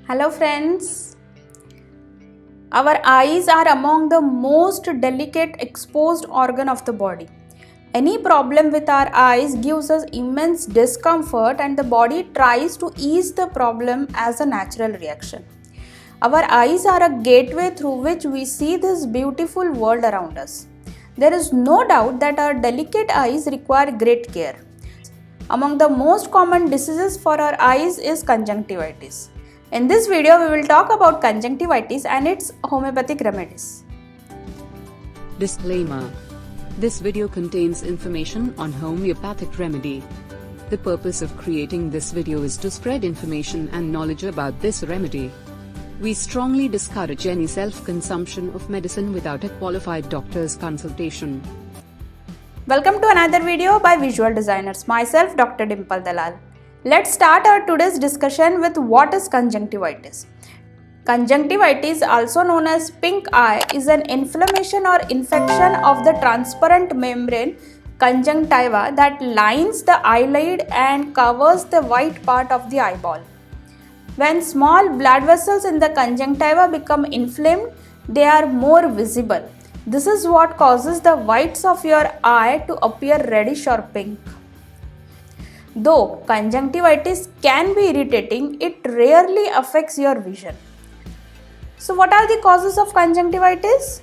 Hello friends. Our eyes are among the most delicate exposed organ of the body. Any problem with our eyes gives us immense discomfort and the body tries to ease the problem as a natural reaction. Our eyes are a gateway through which we see this beautiful world around us. There is no doubt that our delicate eyes require great care. Among the most common diseases for our eyes is conjunctivitis. In this video, we will talk about conjunctivitis and its homeopathic remedies. Disclaimer. This video contains information on homeopathic remedy. The purpose of creating this video is to spread information and knowledge about this remedy. We strongly discourage any self-consumption of medicine without a qualified doctor's consultation. Welcome to another video by Visual Designers. Myself, Dr. Dimple Dalal. Let's start our today's discussion with what is conjunctivitis. Conjunctivitis, also known as pink eye, is an inflammation or infection of the transparent membrane conjunctiva that lines the eyelid and covers the white part of the eyeball. When small blood vessels in the conjunctiva become inflamed, they are more visible. This is what causes the whites of your eye to appear reddish or pink. Though conjunctivitis can be irritating, it rarely affects your vision. So what are the causes of conjunctivitis?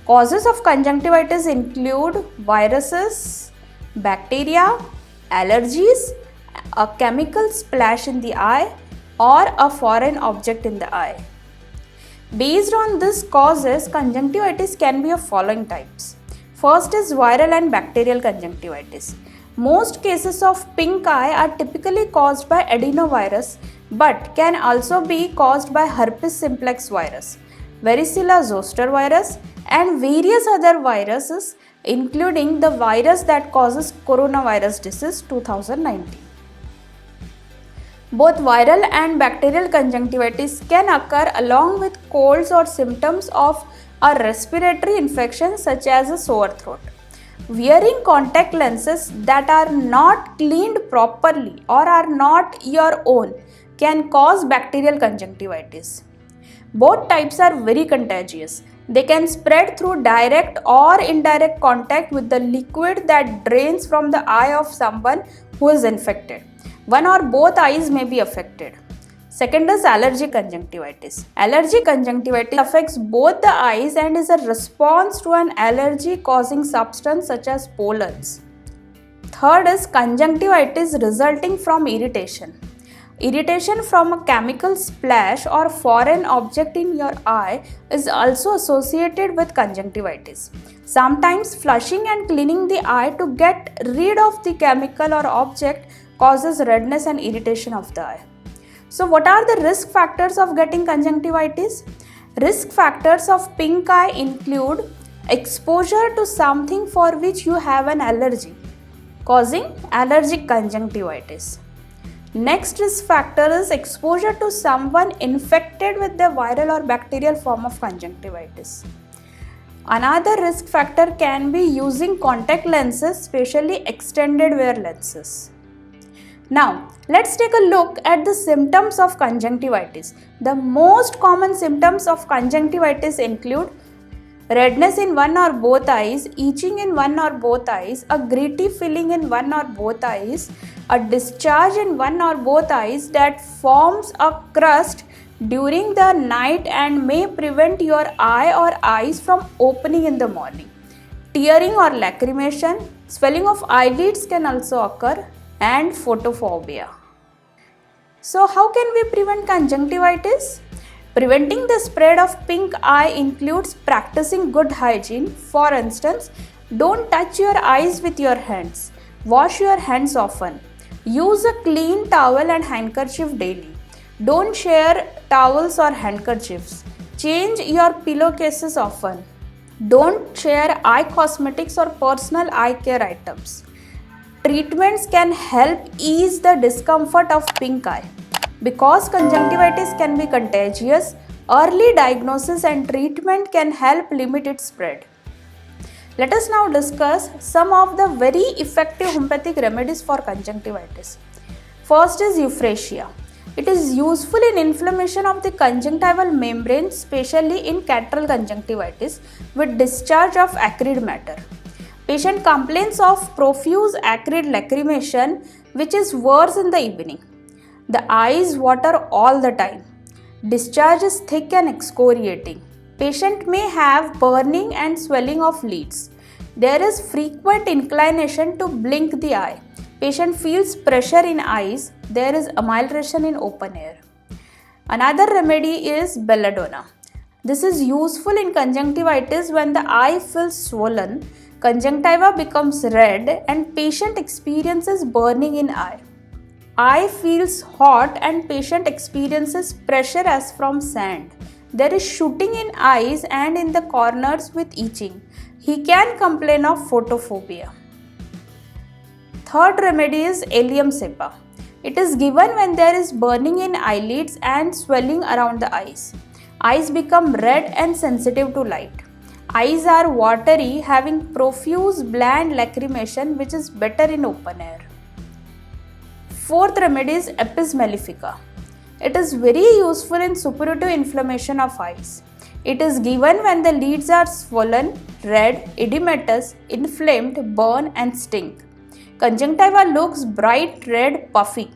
Causes of conjunctivitis include viruses, bacteria, allergies, a chemical splash in the eye, or a foreign object in the eye. Based on these causes, conjunctivitis can be of following types. First is viral and bacterial conjunctivitis. Most cases of pink eye are typically caused by adenovirus but can also be caused by herpes simplex virus, varicella zoster virus, and various other viruses including the virus that causes coronavirus disease 2019. Both viral and bacterial conjunctivitis can occur along with colds or symptoms of a respiratory infection such as a sore throat. Wearing contact lenses that are not cleaned properly or are not your own can cause bacterial conjunctivitis. Both types are very contagious. They can spread through direct or indirect contact with the liquid that drains from the eye of someone who is infected. One or both eyes may be affected. Second is allergic conjunctivitis. Allergic conjunctivitis affects both the eyes and is a response to an allergy causing substance such as pollens. Third is conjunctivitis resulting from irritation. Irritation from a chemical splash or foreign object in your eye is also associated with conjunctivitis. Sometimes flushing and cleaning the eye to get rid of the chemical or object causes redness and irritation of the eye. So what are the risk factors of getting conjunctivitis? Risk factors of pink eye include exposure to something for which you have an allergy, causing allergic conjunctivitis. Next risk factor is exposure to someone infected with the viral or bacterial form of conjunctivitis. Another risk factor can be using contact lenses, especially extended wear lenses. Now, let's take a look at the symptoms of conjunctivitis. The most common symptoms of conjunctivitis include redness in one or both eyes, itching in one or both eyes, a gritty feeling in one or both eyes, a discharge in one or both eyes that forms a crust during the night and may prevent your eye or eyes from opening in the morning. Tearing or lacrimation, swelling of eyelids can also occur, and photophobia. So how can we prevent conjunctivitis? Preventing the spread of pink eye includes practicing good hygiene. For instance, don't touch your eyes with your hands. Wash your hands often. Use a clean towel and handkerchief daily. Don't share towels or handkerchiefs. Change your pillowcases often. Don't share eye cosmetics or personal eye care items. Treatments can help ease the discomfort of pink eye. Because conjunctivitis can be contagious, early diagnosis and treatment can help limit its spread. Let us now discuss some of the very effective homeopathic remedies for conjunctivitis. First is euphrasia. It is useful in inflammation of the conjunctival membrane, especially in cataract conjunctivitis with discharge of acrid matter. Patient complains of profuse acrid lacrimation, which is worse in the evening. The eyes water all the time. Discharge is thick and excoriating. Patient may have burning and swelling of lids. There is frequent inclination to blink the eye. Patient feels pressure in eyes. There is amelioration in open air. Another remedy is belladonna. This is useful in conjunctivitis when the eye feels swollen, conjunctiva becomes red, and patient experiences burning in eye. Eye feels hot and patient experiences pressure as from sand. There is shooting in eyes and in the corners with itching. He can complain of photophobia. Third remedy is Allium cepa. It is given when there is burning in eyelids and swelling around the eyes. Eyes become red and sensitive to light. Eyes are watery, having profuse bland lacrimation, which is better in open air. Fourth remedy is Apis mellifica. It is very useful in suppurative inflammation of eyes. It is given when the lids are swollen, red, edematous, inflamed, burn and sting. Conjunctiva looks bright red, puffy.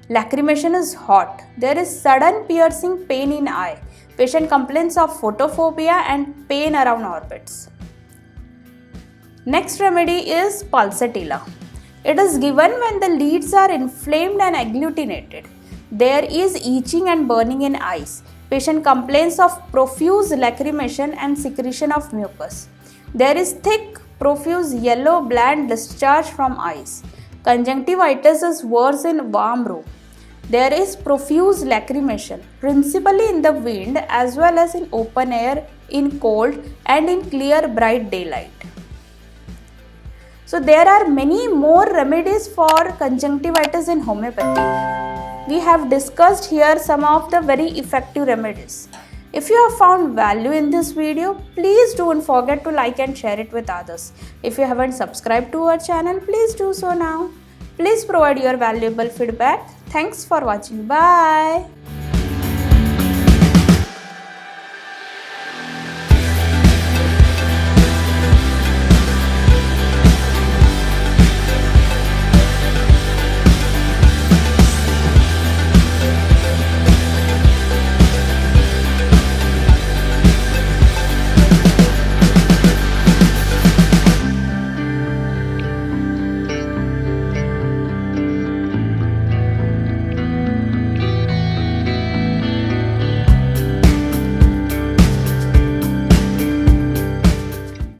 Lacrimation is hot. There is sudden piercing pain in eye. Patient complains of photophobia and pain around orbits. Next remedy is pulsatilla. It is given when the lids are inflamed and agglutinated. There is itching and burning in eyes. Patient complains of profuse lacrimation and secretion of mucus. There is thick, profuse yellow bland discharge from eyes. Conjunctivitis is worse in warm room. There is profuse lacrimation, principally in the wind as well as in open air, in cold and in clear bright daylight. So there are many more remedies for conjunctivitis in homeopathy. We have discussed here some of the very effective remedies. If you have found value in this video, please don't forget to like and share it with others. If you haven't subscribed to our channel, please do so now. Please provide your valuable feedback. Thanks for watching. Bye.